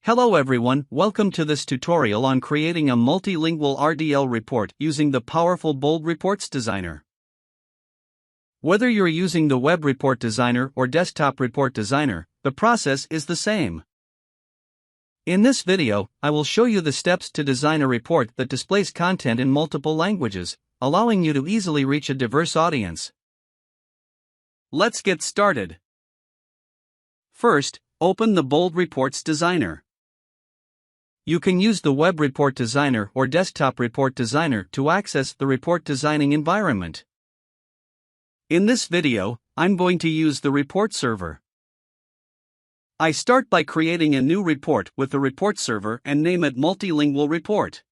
Hello everyone, welcome to this tutorial on creating a multilingual RDL report using the powerful Bold Reports Designer. Whether you're using the Web Report Designer or Desktop Report Designer, the process is the same. In this video, I will show you the steps to design a report that displays content in multiple languages, allowing you to easily reach a diverse audience. Let's get started. First, open the Bold Reports Designer. You can use the Web Report Designer or Desktop Report Designer to access the report designing environment. In this video, I'm going to use the report server. I start by creating a new report with the report server and name it Multilingual Report.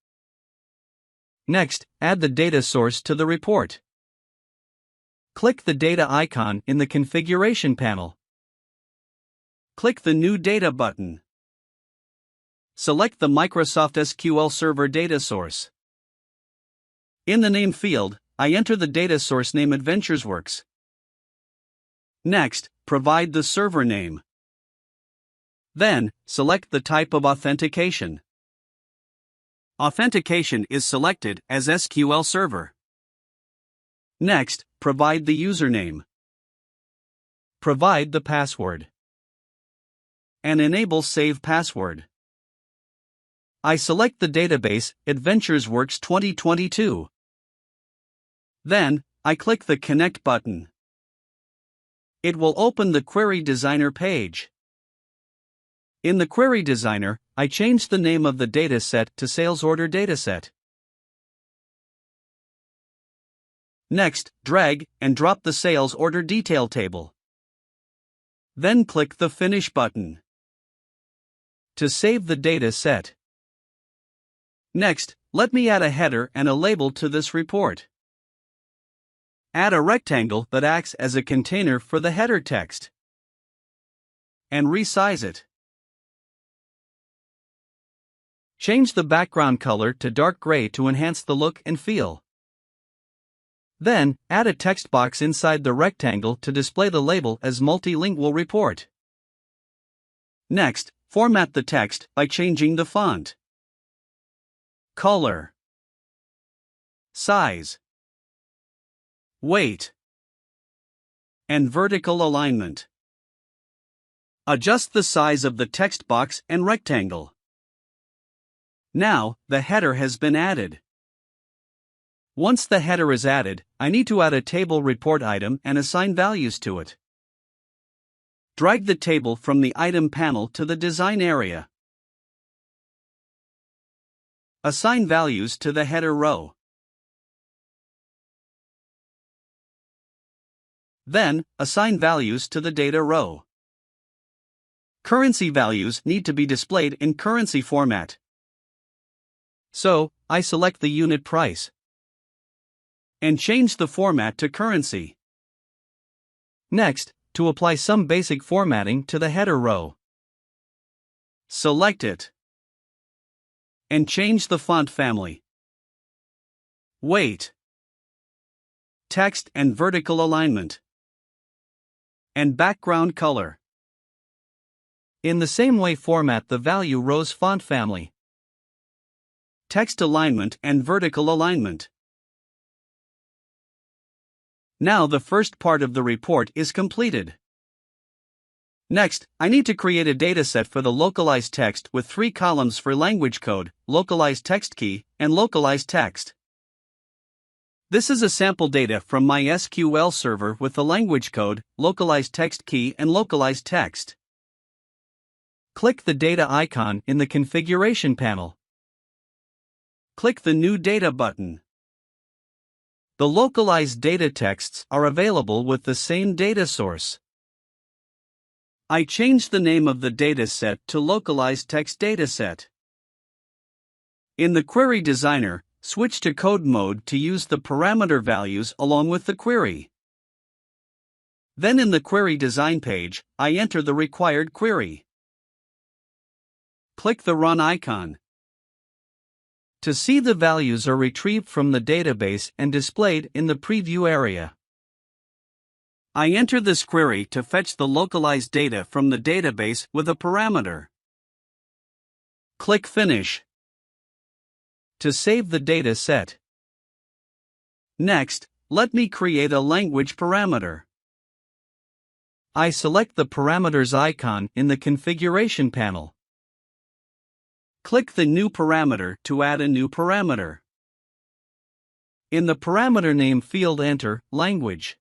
Next, add the data source to the report. Click the data icon in the configuration panel. Click the New Data button. Select the Microsoft SQL Server data source. In the name field, I enter the data source name AdventuresWorks. Next, provide the server name. Then, select the type of authentication. Authentication is selected as SQL Server. Next, provide the username. Provide the password. And enable Save Password. I select the database, AdventuresWorks 2022. Then, I click the Connect button. It will open the Query Designer page. In the Query Designer, I change the name of the dataset to Sales Order Dataset. Next, drag and drop the Sales Order Detail table. Then click the Finish button to save the data set. Next, let me add a header and a label to this report. Add a rectangle that acts as a container for the header text. And resize it. Change the background color to dark gray to enhance the look and feel. Then, add a text box inside the rectangle to display the label as Multilingual Report. Next, format the text by changing the font, color, size, weight, and vertical alignment. Adjust the size of the text box and rectangle. Now, the header has been added. Once the header is added, I need to add a table report item and assign values to it. Drag the table from the item panel to the design area. Assign values to the header row. Then, assign values to the data row. Currency values need to be displayed in currency format. So, I select the unit price and change the format to currency. Next, to apply some basic formatting to the header row, select it and change the font family, weight, text and vertical alignment, and background color. In the same way, format the value row's font family, text alignment and vertical alignment. Now the first part of the report is completed. Next, I need to create a dataset for the localized text with 3 columns for language code, localized text key, and localized text. This is a sample data from my SQL server with the language code, localized text key, and localized text. Click the data icon in the configuration panel. Click the New Data button. The localized data texts are available with the same data source. I changed the name of the dataset to Localized Text Dataset. In the Query Designer, switch to Code mode to use the parameter values along with the query. Then in the Query Design page, I enter the required query. Click the Run icon. To see the values are retrieved from the database and displayed in the preview area. I enter this query to fetch the localized data from the database with a parameter. Click Finish to save the data set. Next, let me create a language parameter. I select the parameters icon in the configuration panel. Click the New Parameter to add a new parameter. In the parameter name field, enter language.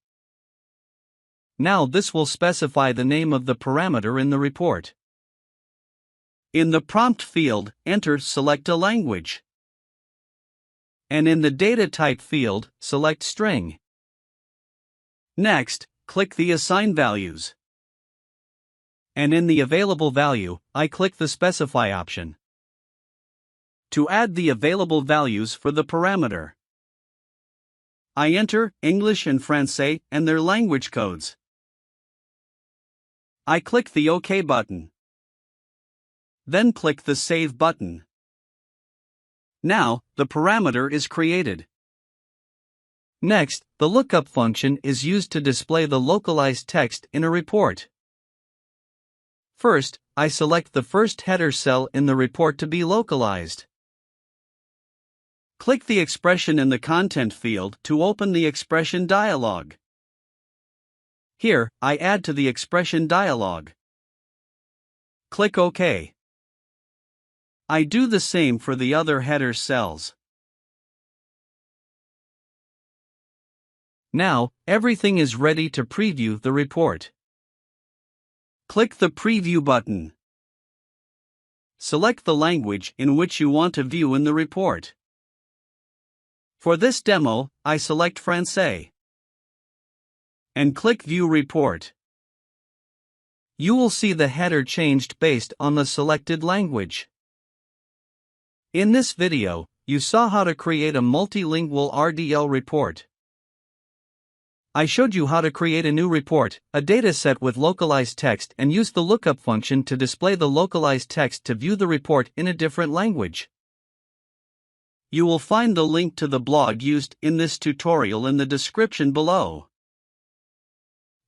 Now this will specify the name of the parameter in the report. In the prompt field, enter select a language. And in the data type field, select string. Next, click the Assign Values. And in the Available Value, I click the Specify option to add the available values for the parameter. I enter English and Francais and their language codes. I click the OK button. Then click the Save button. Now, the parameter is created. Next, the lookup function is used to display the localized text in a report. First, I select the first header cell in the report to be localized. Click the expression in the content field to open the expression dialog. Here, I add to the expression dialog. Click OK. I do the same for the other header cells. Now, everything is ready to preview the report. Click the Preview button. Select the language in which you want to view in the report. For this demo, I select Francais. And click View Report. You will see the header changed based on the selected language. In this video, you saw how to create a multilingual RDL report. I showed you how to create a new report, a dataset with localized text, and use the lookup function to display the localized text to view the report in a different language. You will find the link to the blog used in this tutorial in the description below.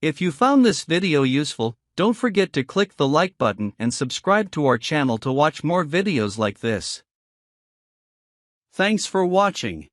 If you found this video useful, don't forget to click the like button and subscribe to our channel to watch more videos like this. Thanks for watching.